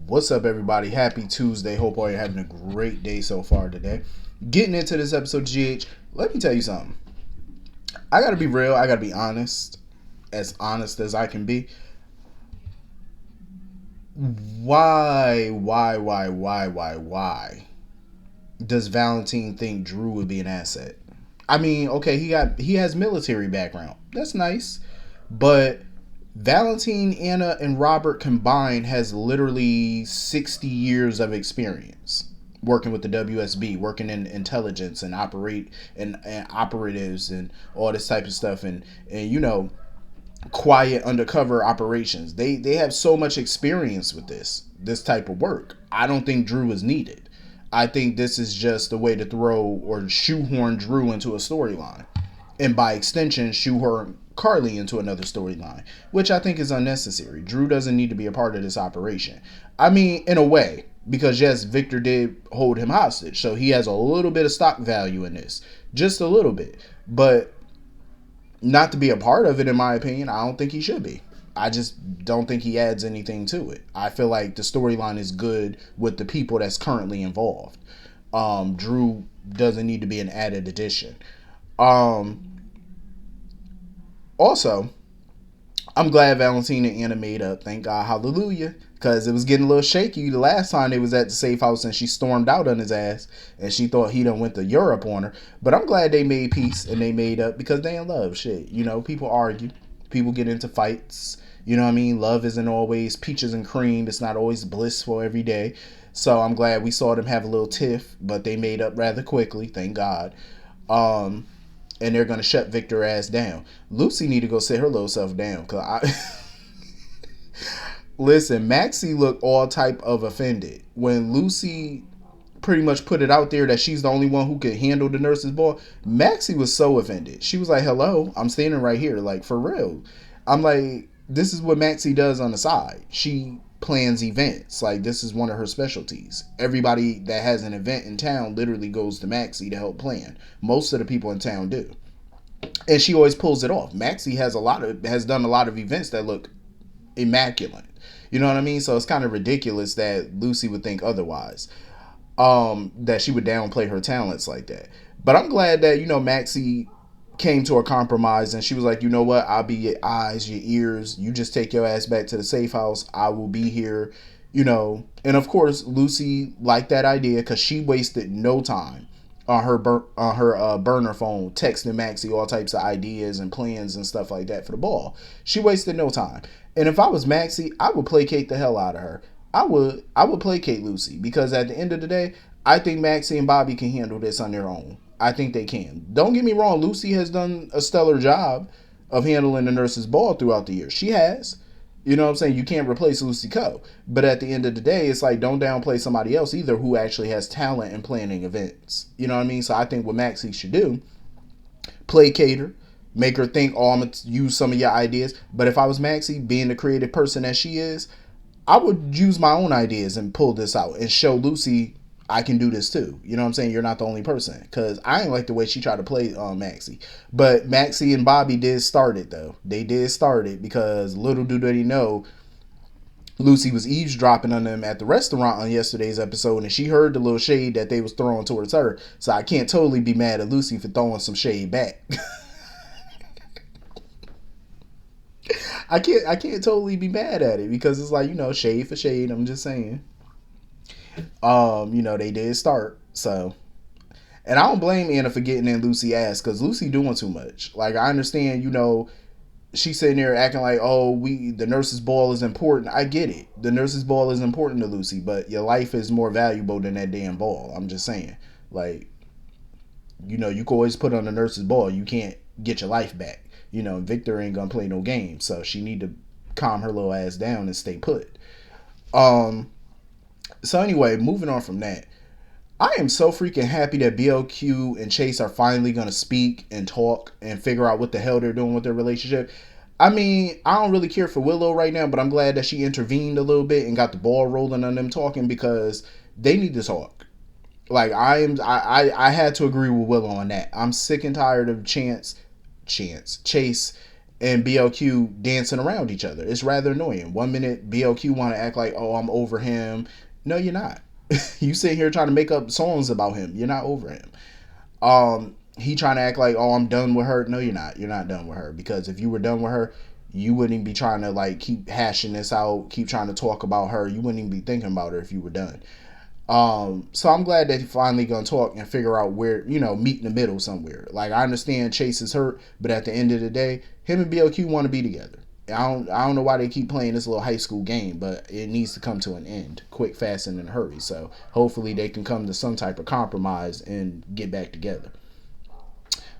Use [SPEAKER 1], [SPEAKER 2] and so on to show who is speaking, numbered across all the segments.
[SPEAKER 1] What's up, everybody? Happy Tuesday. Hope all you're having a great day so far today. Getting into this episode of GH, let me tell you something. I gotta be real. I gotta be honest as I can be. Why does Valentine think Drew would be an asset? I mean, okay, he has military background. That's nice, but Valentine, Anna, and Robert combined has literally 60 years of experience working with the WSB, working in intelligence and and operatives and all this type of stuff, and quiet undercover operations. They have so much experience with this type of work. I don't think Drew is needed. I think this is just a way to throw or shoehorn Drew into a storyline, and by extension, shoehorn Carly into another storyline, which I think is unnecessary. Drew doesn't need to be a part of this operation. I mean, in a way, because yes, Victor did hold him hostage, so he has a little bit of stock value in this, just a little bit, but not to be a part of it, in my opinion. I don't think he should be. I just don't think he adds anything to it. I feel like the storyline is good with the people that's currently involved. Drew doesn't need to be an added addition. Also, I'm glad Valentine and Anna made up. Thank God, hallelujah. Because it was getting a little shaky the last time they was at the safe house and she stormed out on his ass and she thought he done went to Europe on her. But I'm glad they made peace and they made up because they in love. Shit, people argue. People get into fights. You know what I mean? Love isn't always peaches and cream. It's not always blissful every day. So I'm glad we saw them have a little tiff, but they made up rather quickly. Thank God. And they're gonna shut Victor ass down. Lucy need to go sit her little self down. Listen, Maxie looked all type of offended when Lucy pretty much put it out there that she's the only one who could handle the nurse's ball. Maxie was so offended. She was like, "Hello, I'm standing right here, like for real." I'm like, this is what Maxie does on the side. She plans events. Like, this is one of her specialties. Everybody that has an event in town literally goes to Maxie to help plan. Most of the people in town do. And she always pulls it off. Maxie has done a lot of events that look immaculate. You know what I mean? So it's kind of ridiculous that Lucy would think otherwise. That she would downplay her talents like that. But I'm glad that, Maxie came to a compromise and she was like, you know what, I'll be your eyes, your ears. You just take your ass back to the safe house. I will be here, And of course, Lucy liked that idea because she wasted no time on her burner phone texting Maxie all types of ideas and plans and stuff like that for the ball. She wasted no time. And if I was Maxie, I would placate the hell out of her. I would placate Lucy because at the end of the day, I think Maxie and Bobby can handle this on their own. I think they can. Don't get me wrong, Lucy has done a stellar job of handling the nurse's ball throughout the year. She has. You know what I'm saying? You can't replace Lucy Coe. But at the end of the day, it's like, don't downplay somebody else either who actually has talent in planning events. You know what I mean? So I think what Maxie should do, placate her, make her think, oh, I'm going to use some of your ideas. But if I was Maxie, being the creative person that she is, I would use my own ideas and pull this out and show Lucy I can do this too. You know what I'm saying? You're not the only person. Because I ain't like the way she tried to play Maxie. But Maxie and Bobby did start it, though. They did start it because little do they know, Lucy was eavesdropping on them at the restaurant on yesterday's episode, and she heard the little shade that they was throwing towards her. So I can't totally be mad at Lucy for throwing some shade back. I can't totally be mad at it because it's like, shade for shade. I'm just saying. They did start. So, and I don't blame Anna for getting in Lucy's ass because Lucy doing too much. Like, I understand, she's sitting there acting like, oh, the nurse's ball is important. I get it. The nurse's ball is important to Lucy, but your life is more valuable than that damn ball. I'm just saying. Like, you can always put on the nurse's ball. You can't get your life back. Victor ain't gonna play no game, so she need to calm her little ass down and stay put. So anyway, moving on from that, I am so freaking happy that BLQ and Chase are finally gonna speak and talk and figure out what the hell they're doing with their relationship. I mean, I don't really care for Willow right now, but I'm glad that she intervened a little bit and got the ball rolling on them talking because they need to talk. Like, I had to agree with Willow on that. I'm sick and tired of Chase and BLQ dancing around each other. It's rather annoying. One minute BLQ want to act like, oh, I'm over him. No, you're not. You sit here trying to make up songs about him. You're not over him. He trying to act like, oh, I'm done with her. No, you're not. You're not done with her, because if you were done with her, you wouldn't be trying to like keep hashing this out, keep trying to talk about her. You wouldn't even be thinking about her if you were done. So I'm glad that he finally gonna talk and figure out where, meet in the middle somewhere. Like, I understand Chase is hurt, but at the end of the day, him and BLQ want to be together. I don't know why they keep playing this little high school game, but it needs to come to an end quick, fast, and in a hurry. So hopefully they can come to some type of compromise and get back together.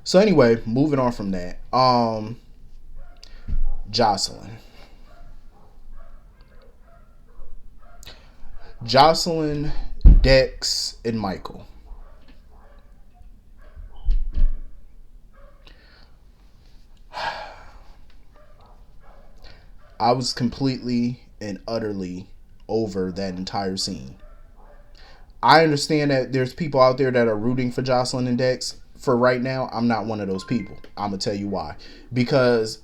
[SPEAKER 1] So anyway, moving on from that, Jocelyn. Jocelyn, Dex, and Michael. I was completely and utterly over that entire scene. I understand that there's people out there that are rooting for Jocelyn and Dex. For right now, I'm not one of those people. I'm going to tell you why. Because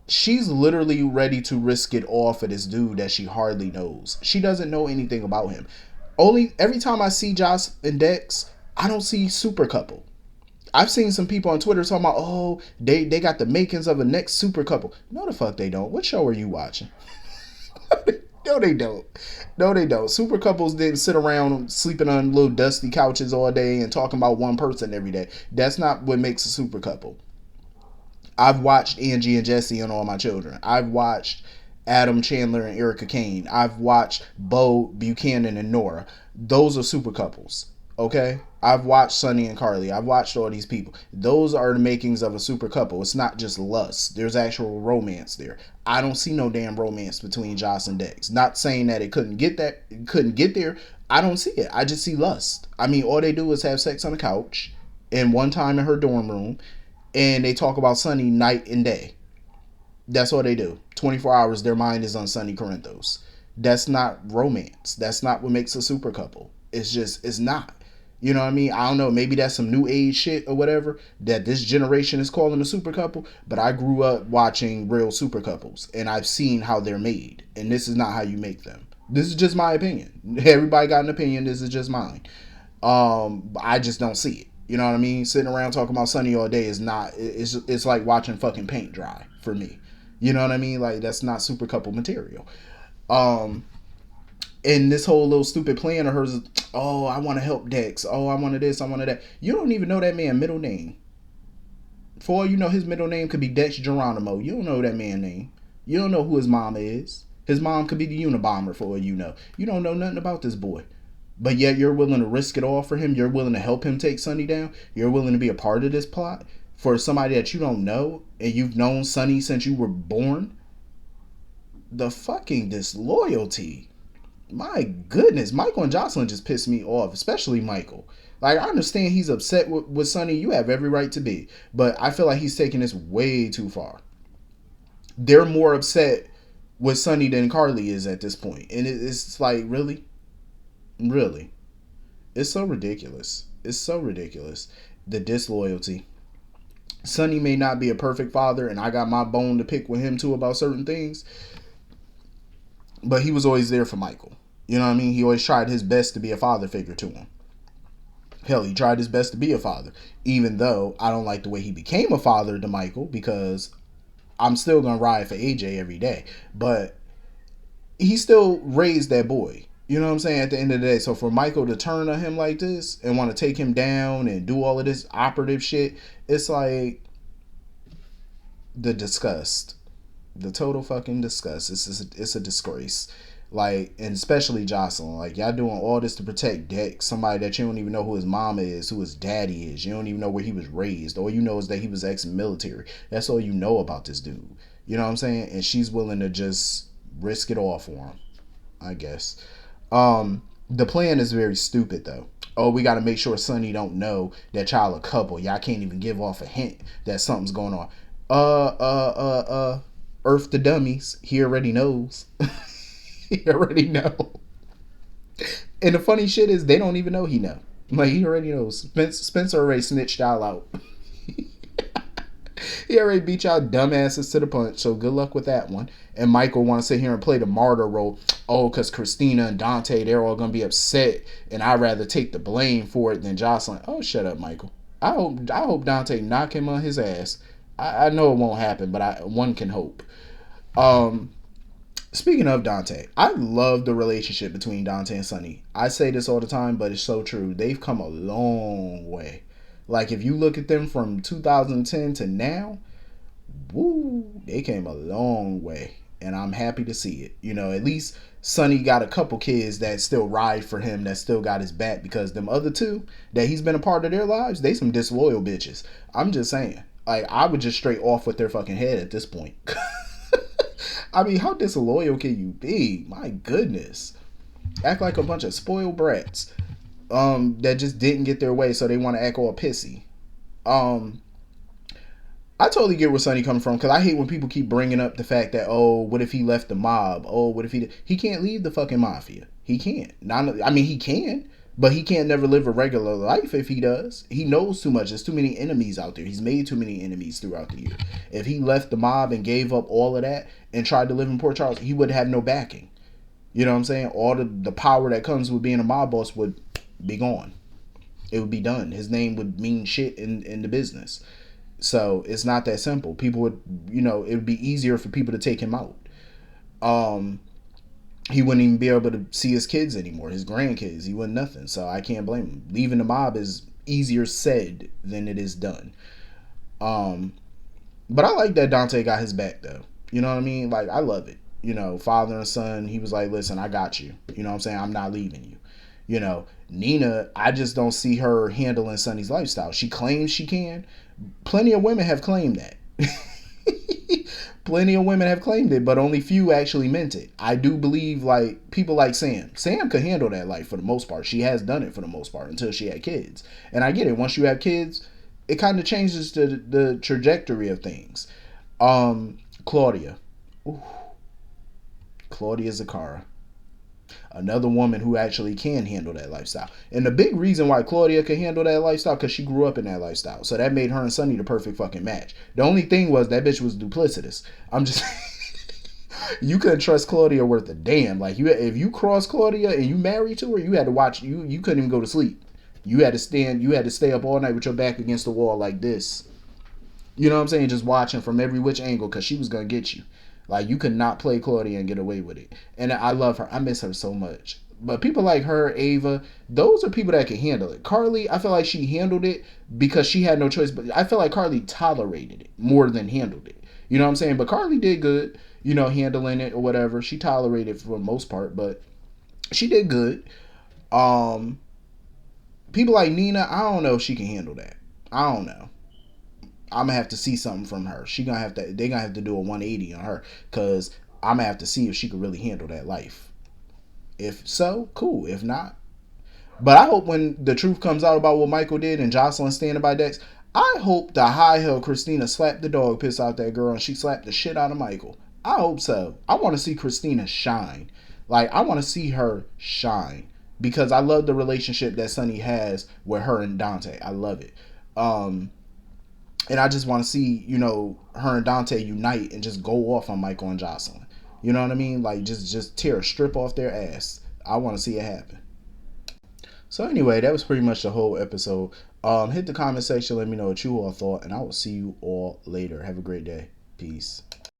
[SPEAKER 1] she's literally ready to risk it all for this dude that she hardly knows. She doesn't know anything about him. Only every time I see Josh and Dex, I don't see super couple. I've seen some people on Twitter talking about, oh, they got the makings of a next super couple. No, the fuck they don't. What show are you watching? No, they don't. No, they don't. Super couples didn't sit around sleeping on little dusty couches all day and talking about one person every day. That's not what makes a super couple. I've watched Angie and Jesse and All My Children. I've watched Adam Chandler and Erica Kane. I've watched Bo Buchanan and Nora. Those are super couples. Okay? I've watched Sonny and Carly. I've watched all these people. Those are the makings of a super couple. It's not just lust. There's actual romance there. I don't see no damn romance between Joss and Dex. Not saying that it couldn't get there. I don't see it. I just see lust. I mean, all they do is have sex on the couch and one time in her dorm room, and they talk about Sonny night and day. That's what they do. 24 hours, their mind is on Sonny Corinthos. That's not romance. That's not what makes a super couple. It's not. You know what I mean? I don't know. Maybe that's some new age shit or whatever that this generation is calling a super couple. But I grew up watching real super couples, and I've seen how they're made. And this is not how you make them. This is just my opinion. Everybody got an opinion. This is just mine. I just don't see it. You know what I mean? Sitting around talking about Sonny all day is not. It's like watching fucking paint dry for me. You know what I mean? Like, that's not super couple material. And this whole little stupid plan of hers, oh, I want to help Dex. Oh, I wanted this, I wanted that. You don't even know that man's middle name. For all you know, his middle name could be Dex Geronimo. You don't know that man's name. You don't know who his mama is. His mom could be the Unabomber for all you know. You don't know nothing about this boy. But yet you're willing to risk it all for him. You're willing to help him take Sonny down. You're willing to be a part of this plot for somebody that you don't know, and you've known Sonny since you were born. The fucking disloyalty. My goodness, Michael and Jocelyn just pissed me off, especially Michael. Like, I understand he's upset with Sonny. You have every right to be. But I feel like he's taking this way too far. They're more upset with Sonny than Carly is at this point. And it's like, really? Really? It's so ridiculous. It's so ridiculous. The disloyalty. Sonny may not be a perfect father, and I got my bone to pick with him too about certain things. But he was always there for Michael. You know what I mean? He always tried his best to be a father figure to him. Hell, he tried his best to be a father. Even though I don't like the way he became a father to Michael, because I'm still going to ride for AJ every day. But he still raised that boy. You know what I'm saying? At the end of the day. So for Michael to turn on him like this and want to take him down and do all of this operative shit, it's like the disgust. The total fucking disgust. It's a disgrace. Like, and especially Jocelyn. Like, y'all doing all this to protect Dex, somebody that you don't even know who his mama is, who his daddy is. You don't even know where he was raised. All you know is that he was ex-military. That's all you know about this dude. You know what I'm saying? And she's willing to just risk it all for him, I guess. The plan is very stupid, though. Oh, we got to make sure Sonny don't know that y'all a couple. Y'all can't even give off a hint that something's going on. Earth the dummies. He already knows. He already know. And the funny shit is they don't even know he know. Like, he already knows. Spencer already snitched y'all out. He already beat y'all dumbasses to the punch, so good luck with that one. And Michael want to sit here and play the martyr role. Oh, because Christina and Dante, they're all going to be upset, and I'd rather take the blame for it than Jocelyn. Oh, shut up, Michael. I hope Dante knock him on his ass. I know it won't happen, but one can hope. Um, Speaking of Dante, I love the relationship between Dante and Sonny. I say this all the time, but it's so true. They've come a long way. Like, if you look at them from 2010 to now, woo, they came a long way. And I'm happy to see it. You know, at least Sonny got a couple kids that still ride for him, that still got his back, because them other two that he's been a part of their lives, they some disloyal bitches. I'm just saying. Like, I would just straight off with their fucking head at this point. I mean, how disloyal can you be? My goodness. Act like a bunch of spoiled brats that just didn't get their way, so they want to act all pissy. Um, I totally get where Sonny coming from, because I hate when people keep bringing up the fact that, oh, what if he left the mob? Oh, what if he can't leave the fucking mafia? He can't. I mean, he can, but he can't never live a regular life if he does. He knows too much. There's too many enemies out there. He's made too many enemies throughout the year. If he left the mob and gave up all of that and tried to live in Port Charles, he would have no backing. You know what I'm saying? All the power that comes with being a mob boss would be gone. It would be done. His name would mean shit in the business. So it's not that simple. People would, it would be easier for people to take him out. He wouldn't even be able to see his kids anymore, his grandkids. He wouldn't nothing. So I can't blame him. Leaving the mob is easier said than it is done. But I like that Dante got his back, though. You know what I mean? Like, I love it. Father and son, he was like, listen, I got you. You know what I'm saying? I'm not leaving you. Nina, I just don't see her handling Sonny's lifestyle. She claims she can. Plenty of women have claimed that. Plenty of women have claimed it, but only few actually meant it. I do believe, like, people like Sam. Sam could handle that life for the most part. She has done it for the most part until she had kids. And I get it. Once you have kids, it kind of changes the trajectory of things. Claudia. Ooh. Claudia Zacchara. Another woman who actually can handle that lifestyle. And the big reason why Claudia can handle that lifestyle, because she grew up in that lifestyle. So that made her and Sonny the perfect fucking match. The only thing was that bitch was duplicitous. I'm just... You couldn't trust Claudia worth a damn. Like, if you cross Claudia and you married to her, you had to watch... You couldn't even go to sleep. You had to stay up all night with your back against the wall like this. You know what I'm saying? Just watching from every which angle, because she was going to get you. Like, you could not play Claudia and get away with it. And I love her. I miss her so much. But people like her, Ava, those are people that can handle it. Carly, I feel like she handled it because she had no choice. But I feel like Carly tolerated it more than handled it. You know what I'm saying? But Carly did good, handling it or whatever. She tolerated it for the most part, but she did good. People like Nina, I don't know if she can handle that. I don't know. I'm gonna have to see something from her. They're gonna have to do a 180 on her, because I'm gonna have to see if she could really handle that life. If so, cool. If not, but I hope when the truth comes out about what Michael did and Jocelyn standing by Dex, I hope the high hell Christina slapped the dog piss out that girl and she slapped the shit out of Michael. I hope so. I want to see Christina shine. Like, I want to see her shine, because I love the relationship that Sonny has with her and Dante. I love it. And I just want to see, her and Dante unite and just go off on Michael and Jocelyn. You know what I mean? Like, just tear a strip off their ass. I want to see it happen. So anyway, that was pretty much the whole episode. Hit the comment section. Let me know what you all thought. And I will see you all later. Have a great day. Peace.